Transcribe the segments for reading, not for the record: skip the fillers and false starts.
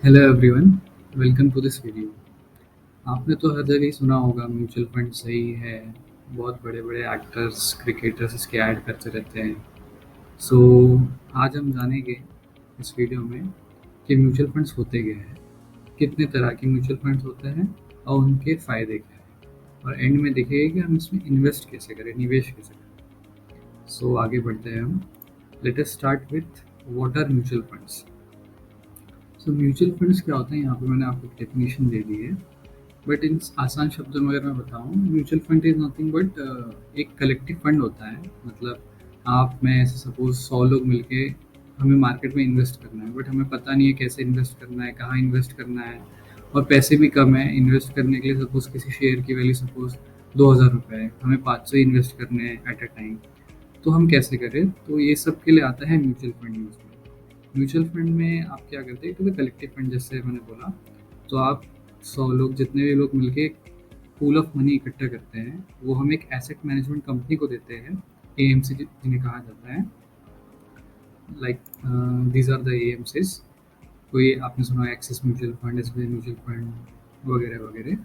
Hello everyone, welcome to this video. आपने तो हर जगह ही सुना होगा म्यूचुअल फंड सही है। बहुत बड़े बड़े एक्टर्स क्रिकेटर्स इसके ऐड करते रहते हैं। सो आज हम जानेंगे इस वीडियो में कि म्यूचुअल फंड्स होते क्या हैं, कितने तरह के म्यूचुअल फंड्स होते हैं और उनके फ़ायदे क्या हैं, और एंड में देखेंगे कि हम इसमें इन्वेस्ट कैसे करें, निवेश कैसे करें। सो आगे बढ़ते हैं हम। Let us start with what are mutual funds. So mutual funds क्या होते हैं, यहाँ पे मैंने आपको डेफिनेशन दे दी है। बट इन आसान शब्दों में अगर मैं बताऊँ, mutual fund is nothing but एक कलेक्टिव फंड होता है। मतलब आप मैं ऐसे सपोज 100 लोग मिलके हमें मार्केट में इन्वेस्ट करना है, बट हमें पता नहीं है कैसे इन्वेस्ट करना है, कहाँ इन्वेस्ट करना है, और पैसे भी कम है इन्वेस्ट करने के लिए। सपोज किसी शेयर की वैल्यू सपोज 2,000 रुपये है, हमें 500 इन्वेस्ट करने हैं एट अ टाइम। तो हम कैसे करें? तो ये सब के लिए आता है म्यूचुअल फंड यूज़ में। म्यूचुअल फंड में आप क्या करते हैं, क्योंकि कलेक्टिव फंड जैसे मैंने बोला, तो आप 100 लोग, जितने भी लोग मिलके पूल ऑफ मनी इकट्ठा करते हैं, वो हम एक एसेट मैनेजमेंट कंपनी को देते हैं। एएमसी जिन्हें कहा जाता है, like these are the AMCs. कोई आपने सुना Axis mutual fund, SBI mutual fund वगैरह वगैरह।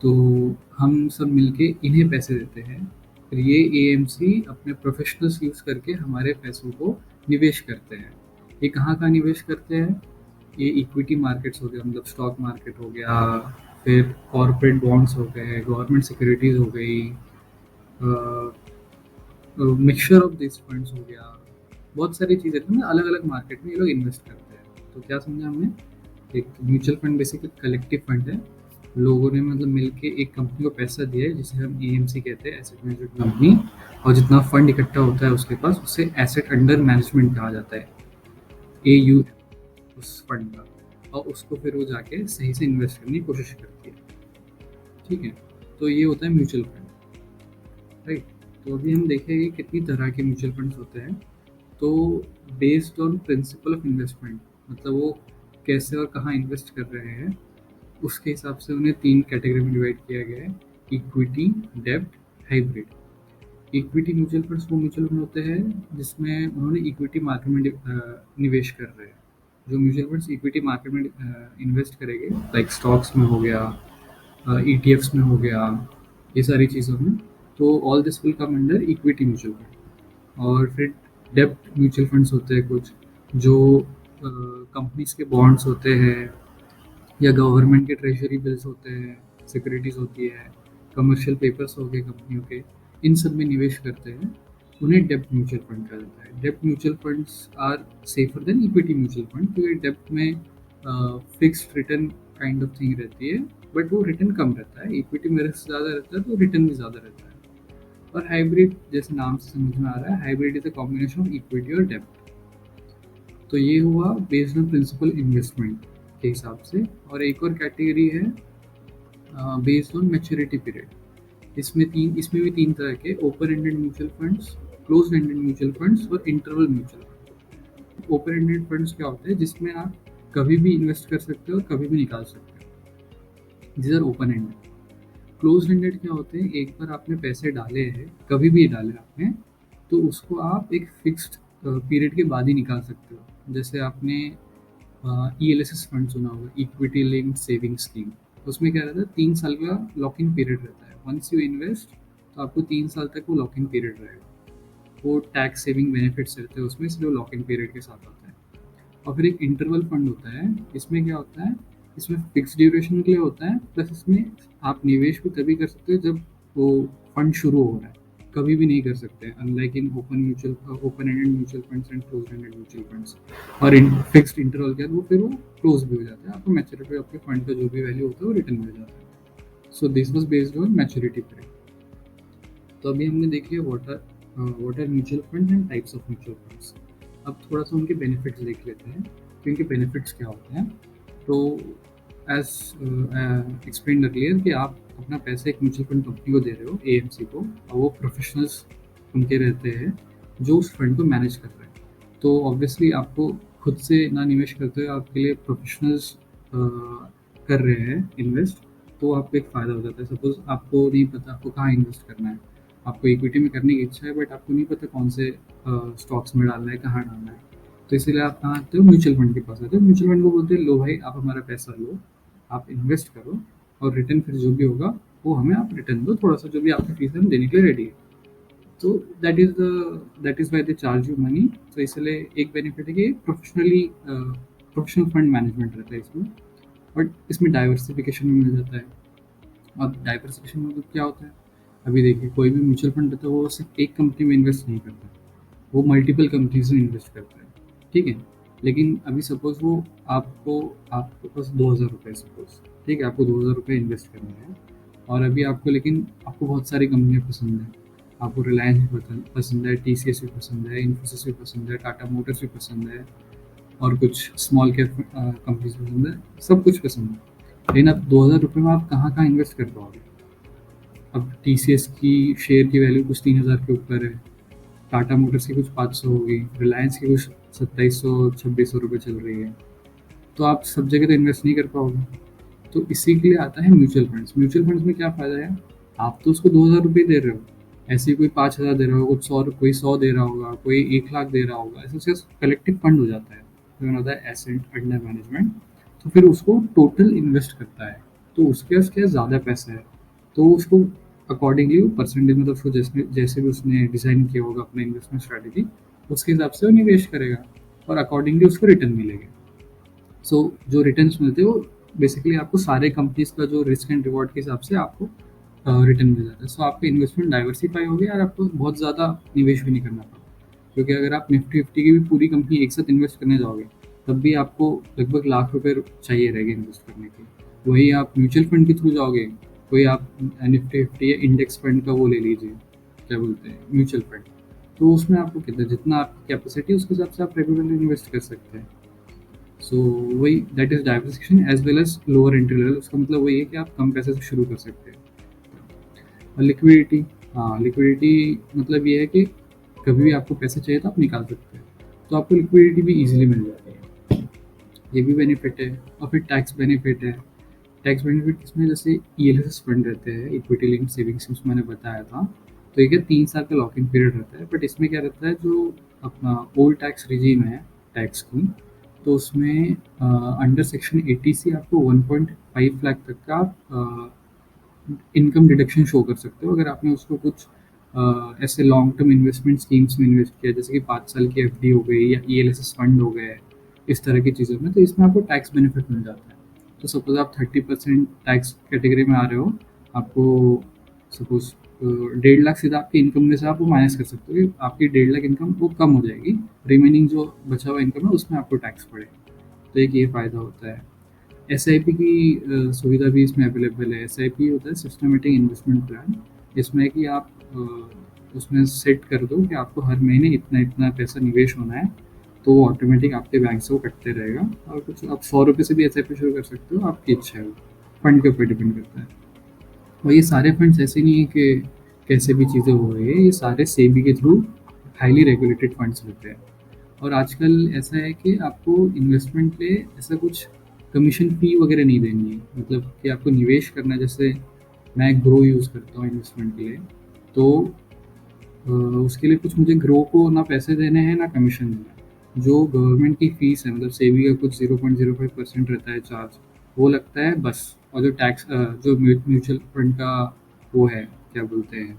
तो हम सब मिलके इन्हें पैसे देते हैं। फिर ये एएमसी अपने प्रोफेशनल्स यूज़ करके हमारे पैसों को निवेश करते हैं। ये कहाँ का निवेश करते हैं? ये इक्विटी मार्केट्स हो गया, मतलब स्टॉक मार्केट हो गया, फिर कॉर्पोरेट बॉन्ड्स हो गए, गवर्नमेंट सिक्योरिटीज़ हो गई, मिक्सचर ऑफ दिस फंड्स हो गया। बहुत सारी चीज़ें थी, अलग अलग मार्केट में ये लोग इन्वेस्ट करते हैं। तो क्या समझा हमने? एक mutual fund basically collective fund है। लोगों ने मतलब मिलके एक कंपनी को पैसा दिया है, जिसे हम एएमसी कहते हैं, एसेट मैनेजमेंट कंपनी। और जितना फंड इकट्ठा होता है उसके पास, उसे एसेट अंडर मैनेजमेंट कहा जाता है, AU उस फंड का। और उसको फिर वो जाके सही से इन्वेस्ट करने की कोशिश करती है। ठीक है, तो ये होता है म्यूचुअल फंड, राइट। तो अभी हम देखेंगे कितनी तरह के म्यूचुअल फंड्स होते हैं। तो based on principle of investment, मतलब वो कैसे और कहाँ इन्वेस्ट कर रहे हैं, उसके हिसाब से उन्हें 3 कैटेगरी में डिवाइड किया गया है: इक्विटी, डेब्ट, हाइब्रिड। इक्विटी म्यूचुअल फंड्स वो म्यूचुअल फंड होते हैं जिसमें उन्होंने इक्विटी मार्केट में निवेश कर रहे हैं। जो म्यूचुअल फंड्स इक्विटी मार्केट में इन्वेस्ट करेंगे, लाइक स्टॉक्स में हो गया, ETFs में हो गया, ये सारी चीज़ों में, तो all this will come under equity mutual fund. और फिर डेब्ट म्यूचुअल फंड्स होते हैं कुछ, जो कंपनीज के बॉन्ड्स होते हैं, या गवर्नमेंट के ट्रेजरी बिल्स होते हैं, सिक्योरिटीज़ होती है, कमर्शियल पेपर्स हो गए कंपनियों के, इन सब में निवेश करते हैं। उन्हें डेब्ट म्यूचुअल फंड कहा जाता है। डेब्ट mutual funds are safer than equity mutual fund, क्योंकि डेब्ट में fixed return kind of thing रहती है, बट वो रिटर्न कम रहता है। इक्विटी में रिस्क ज़्यादा रहता है, तो रिटर्न भी ज़्यादा रहता है। और हाइब्रिड, जैसे नाम से समझ में आ रहा है, hybrid is a combination of equity और डेब्ट। तो ये हुआ बेस्ड ऑन प्रिंसिपल इन्वेस्टमेंट के हिसाब से। और एक और कैटेगरी है बेस्ड ऑन मैच्योरिटी पीरियड। इसमें भी 3 तरह के: open ended mutual funds, close ended mutual funds और interval mutual fund. Open ended funds क्या होते हैं? जिसमें आप कभी भी इन्वेस्ट कर सकते हो और कभी भी निकाल सकते हो, this are open ended. Close ended क्या होते हैं? एक बार आपने पैसे डाले हैं, कभी भी डाले आपने, तो उसको आप एक फिक्स्ड पीरियड के बाद ही निकाल सकते हो। जैसे आपने ELSS फंड सुना होगा, इक्विटी लिंक्ड सेविंग स्कीम। उसमें क्या रहता है? 3 साल का लॉक इन पीरियड रहता है। वंस यू इन्वेस्ट, तो आपको 3 साल तक वो लॉक इन पीरियड रहेगा। वो टैक्स सेविंग बेनिफिट्स रहते हैं उसमें, इसलिए वो लॉक इन पीरियड के साथ आता है। और फिर एक इंटरवल फंड होता है। इसमें क्या होता है? इसमें फिक्स ड्यूरेशन के लिए होता है, प्लस इसमें आप निवेश भी तभी कर सकते हो जब वो फंड शुरू हो रहा है, कभी भी नहीं कर सकते, unlike in open ended mutual funds and close ended mutual funds. और इन फिक्स्ड इंटरवल के बाद वो फिर वो क्लोज भी हो जाता है, आपको मैच्योरिटी आपके फंड का जो भी वैल्यू होता है वो रिटर्न मिल जाता है। So this was based on maturity period. तो अभी हमने देखी what are mutual funds and types of mutual funds. अब थोड़ा सा उनके बेनिफिट्स देख लेते हैं कि उनके बेनिफिट्स क्या होते हैं। तो एज एक्सप्लेन अर्लियर कि आप अपना पैसा एक म्यूचुअल फंड कंपनी को दे रहे हो, एएमसी को, और वो प्रोफेशनल्स उनके रहते हैं जो उस फंड को मैनेज कर रहे हैं। तो ऑब्वियसली आपको खुद से ना निवेश करते हुए आपके लिए प्रोफेशनल्स कर रहे हैं इन्वेस्ट, तो आपको एक फ़ायदा हो जाता है। सपोज आपको नहीं पता आपको कहाँ इन्वेस्ट करना है, आपको इक्विटी में करने की इच्छा है, बट आपको नहीं पता कौन से स्टॉक्स में डालना है, कहाँ डालना है। तो इसीलिए आप कहाँ आते हो, म्यूचुअल फंड के पास आते हो। म्यूचुअल फंड को बोलते हैं लो भाई, आप हमारा पैसा लो, आप इन्वेस्ट करो, और रिटर्न फिर जो भी होगा वो हमें आप रिटर्न दो, थोड़ा सा जो भी आपकी फीस है हम देने के लिए रेडी है। तो that is why they charge you money. तो इसलिए एक बेनिफिट है कि प्रोफेशनल फंड मैनेजमेंट रहता है इसमें, बट इसमें डाइवर्सिफिकेशन भी मिल जाता है। अब डाइवर्सिफिकेशन मतलब क्या होता है, अभी देखिए कोई भी म्यूचुअल फंड रहता है वो सिर्फ एक कंपनी में इन्वेस्ट नहीं करता, वो मल्टीपल कंपनीज में इन्वेस्ट करता है, ठीक है। लेकिन अभी सपोज वो आपको आपके पास 2,000 रुपये सपोज, ठीक है, आपको 2,000 रुपये इन्वेस्ट करने हैं, और अभी आपको लेकिन आपको बहुत सारी कंपनियाँ पसंद है, आपको रिलायंस भी पसंद है, TCS भी पसंद है, इन्फोसिस भी पसंद है, टाटा मोटर्स भी पसंद है, और कुछ स्मॉल कैप कंपनीज पसंद है, सब कुछ पसंद है। लेकिन अब 2,000 रुपये में आप कहाँ कहाँ इन्वेस्ट कर पाओगे। अब TCS की शेयर की वैल्यू कुछ 3,000 के ऊपर है, टाटा मोटर्स की कुछ 500 होगी, रिलायंस की कुछ 2,700-2,600 रुपये चल रही है। तो आप सब जगह तो इन्वेस्ट नहीं कर पाओगे। तो इसी के लिए आता है म्यूचुअल फंड्स। म्यूचुअल फंड्स में क्या फ़ायदा है, आप तो उसको 2,000 रुपये दे रहे हो, ऐसे ही कोई 5,000 दे रहा होगा, कोई 100 दे रहा होगा, कोई 1 लाख दे रहा होगा, ऐसे उसका कलेक्टिव फंड हो जाता है, जो होता है एसेट अंडर मैनेजमेंट। तो फिर उसको टोटल इन्वेस्ट करता है, तो उसके पास क्या ज़्यादा पैसा है, तो उसको अकॉर्डिंगली वो परसेंटेज, मतलब उसको जैसे जैसे भी उसने डिज़ाइन किया होगा अपना इन्वेस्टमेंट स्ट्रैटेजी, उसके हिसाब से वो निवेश करेगा, और अकॉर्डिंगली उसको रिटर्न मिलेगा। सो जो रिटर्न्स मिलते हैं वो बेसिकली आपको सारे कंपनीज का जो रिस्क एंड रिवॉर्ड के हिसाब से आपको रिटर्न मिल जाता है। सो आपका इन्वेस्टमेंट डाइवर्सिफाई हो गया और आपको बहुत ज़्यादा निवेश भी नहीं करना पड़ा, क्योंकि अगर आप निफ्टी फिफ्टी की भी पूरी कंपनी एक साथ इन्वेस्ट करने जाओगे तब भी आपको लगभग लाख रुपए चाहिए रहेगा इन्वेस्ट करने के। वही आप म्यूचुअल फंड के थ्रू जाओगे, कोई आप निफ्टी फिफ्टी या इंडेक्स फंड का वो ले लीजिए, क्या बोलते हैं, म्यूचुअल फंड, तो उसमें आपको कितना, जितना आपकी कैपेसिटी है उसके हिसाब से आप रेगुलरली इन्वेस्ट कर सकते हैं। सो वही that is diversification as well as lower entry level. उसका मतलब वही है कि आप कम पैसे से शुरू कर सकते हैं। और लिक्विडिटी, हाँ, लिक्विडिटी मतलब ये है कि कभी भी आपको पैसे चाहिए तो आप निकाल सकते हैं, तो आपको लिक्विडिटी भी इजीली मिल जाती है, ये भी बेनिफिट है। और फिर टैक्स बेनिफिट है। टैक्स बेनिफिट इसमें जैसे ELSS फंड रहते हैं, इक्विटी लिंक्ड सेविंग स्कीम्स, मैंने बताया था, तो ये 3 साल का लॉक इन पीरियड रहता है। बट इसमें क्या रहता है, जो अपना ओल्ड टैक्स रिजीम है टैक्स की, तो उसमें अंडर सेक्शन 80C आपको 1.5 लाख तक का इनकम डिडक्शन शो कर सकते हो, अगर आपने उसको कुछ ऐसे लॉन्ग टर्म इन्वेस्टमेंट स्कीम्स में इन्वेस्ट किया, जैसे कि 5 साल की FD हो गई या ELSS फंड हो गए, इस तरह की चीज़ों में, तो इसमें आपको टैक्स बेनिफिट मिल जाता है। तो सपोज आप 30% टैक्स कैटेगरी में आ रहे हो, आपको सपोज 1.5 लाख सीधा आपकी इनकम में से आप वो माइनस कर सकते हो कि आपकी 1.5 लाख इनकम वो कम हो जाएगी, रिमेनिंग जो बचा हुआ इनकम है उसमें आपको टैक्स पड़ेगा। तो एक ये फ़ायदा होता है। SIP की सुविधा भी इसमें अवेलेबल है। SIP होता है सिस्टमेटिक इन्वेस्टमेंट प्लान। इसमें कि आप उसमें सेट कर दो कि आपको हर महीने इतना इतना पैसा निवेश होना है, तो वो ऑटोमेटिक आपके बैंक से वो कटते रहेगा। और कुछ आप 100 रुपये से भी SIP शुरू कर सकते हो, आपकी इच्छा है, वो फंड के ऊपर डिपेंड करता है। और ये सारे फंड्स ऐसे नहीं है कि कैसे भी चीज़ें हो रही है, ये सारे सेबी के थ्रू हाईली रेगुलेटेड फंड्स होते हैं। और आजकल ऐसा है कि आपको इन्वेस्टमेंट लिए ऐसा कुछ कमीशन फ़ी वगैरह नहीं देनी है, मतलब कि आपको निवेश करना है। जैसे मैं ग्रो यूज़ करता हूँ इन्वेस्टमेंट के लिए, तो उसके लिए कुछ मुझे ग्रो को ना पैसे देने हैं ना कमीशन देना है। जो गवर्नमेंट की फ़ीस है, मतलब सेबी का कुछ 0.05% रहता है चार्ज, वो लगता है बस। और जो टैक्स जो म्यूचुअल फंड का वो है, क्या बोलते हैं,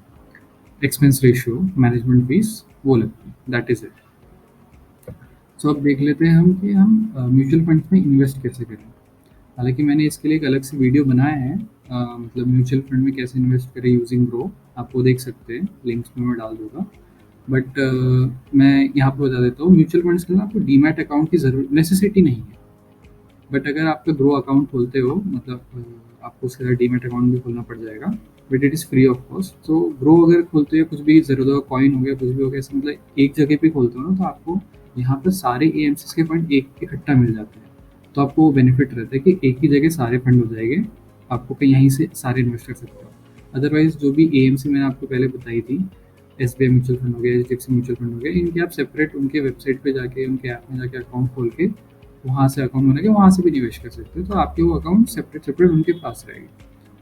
एक्सपेंस रेशियो, मैनेजमेंट फीस, वो लगती है, दैट इज़ इट। सो अब देख लेते हैं हम कि हम म्यूचुअल फंड्स में इन्वेस्ट कैसे करें। हालांकि मैंने इसके लिए एक अलग से वीडियो बनाया है, मतलब म्यूचुअल फंड में कैसे इन्वेस्ट करें यूजिंग ग्रो, आप वो देख सकते हैं, लिंक्स में मैं डाल दूंगा। बट मैं यहाँ पर बता देता हूँ, म्यूचुअल फंड्स के लिए आपको डीमैट अकाउंट की जरूरत, नेसेसिटी नहीं है। बट अगर आपका ग्रो अकाउंट खोलते हो, मतलब आपको उसके साथ डीमैट अकाउंट भी खोलना पड़ जाएगा, but it is free of cost. तो ग्रो अगर खोलते हो, कुछ भी ज़रूरत होगा, कॉइन हो गया, कुछ भी हो गया, मतलब एक जगह पे खोलते हो ना, तो आपको यहाँ पर सारे AMCs के फंड एक इकट्ठा मिल जाते हैं। तो आपको वो बेनिफिट रहता है कि एक ही जगह सारे फंड हो जाएंगे, आपको कहीं यहीं से सारे इन्वेस्ट कर सकते हो। अदरवाइज जो भी AMC मैंने आपको पहले बताई थी, SBI म्यूचुअल फंड हो गया, HDFC म्यूचुअल फंड हो गया, इनके आप सेपरेट उनके वेबसाइट पे जाके, उनके ऐप में जाके अकाउंट खोल के वहाँ से अकाउंट बना के वहाँ से भी निवेश कर सकते हो। तो आपके वो अकाउंट सेपरेट उनके पास रहेगी।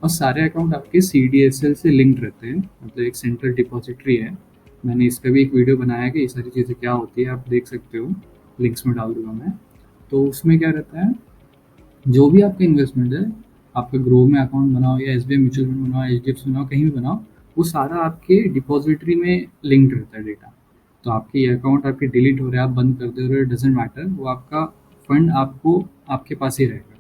और सारे अकाउंट आपके CDSL से लिंक्ड रहते हैं, मतलब एक सेंट्रल डिपॉजिटरी है। मैंने इसका भी एक वीडियो बनाया कि ये सारी चीज़ें क्या होती है, आप देख सकते हो। लिंक्स में डाल दूंगा मैं। तो उसमें क्या रहता है, जो भी आपका इन्वेस्टमेंट है, आपका ग्रो में अकाउंट बनाओ या एसबीआई म्यूचुअल फंड बनाओ, एचडीएफसी बनाओ, कहीं भी बनाओ, वो सारा आपके डिपॉजिटरी में लिंक्ड रहता है डेटा। तो आपके ये अकाउंट आपके डिलीट हो रहे हैं, आप बंद कर दे रहे हो, डजेंट मैटर, वो आपका फंड आपको आपके पास ही रहेगा।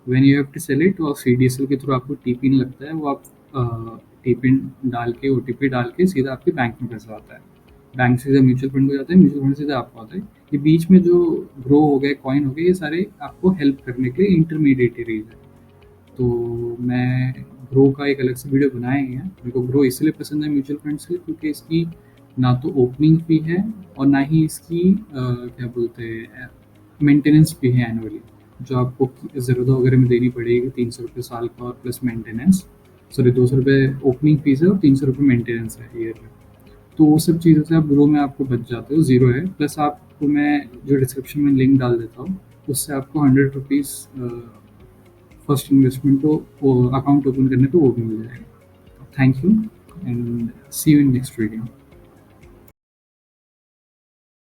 When you have to sell it, तो आप सीडीएसएल के थ्रू आपको टीपिन लगता है, वो आप टीपिन डाल के, ओटीपी डाल के सीधा आपके बैंक में पैसा आता है। बैंक से सीधा म्यूचुअल फंड को जाता है, म्यूचुअल फंड से सीधा आपको आता है। ये बीच में जो ग्रो हो गए, कॉइन हो गए, ये सारे आपको हेल्प करने के लिए इंटरमीडिएटरीज है। तो मैं ग्रो का एक अलग से वीडियो बनाए हैं। मेरे को ग्रो इसलिए पसंद है म्यूचुअल फंड से, क्योंकि इसकी ना तो ओपनिंग फी है और ना ही इसकी क्या बोलते हैं, मेंटेनेंस फी है एनुअली, जो आपको ज़रूरत वगैरह में देनी पड़ेगी, 300 रुपये साल का और प्लस मेंटेनेंस, सॉरी 200 रुपये ओपनिंग फीस है और 300 रुपये मेंटेनेंस है ईयर में। तो वो सब चीज़ों से आप ग्रो में आपको बच जाते हो, ज़ीरो है। प्लस आपको मैं जो डिस्क्रिप्शन में लिंक डाल देता हूँ, उससे आपको 100 रुपीज़ फर्स्ट इन्वेस्टमेंट को अकाउंट ओपन करने पे वो भी मिल जाएगा। Thank you and see you in next video.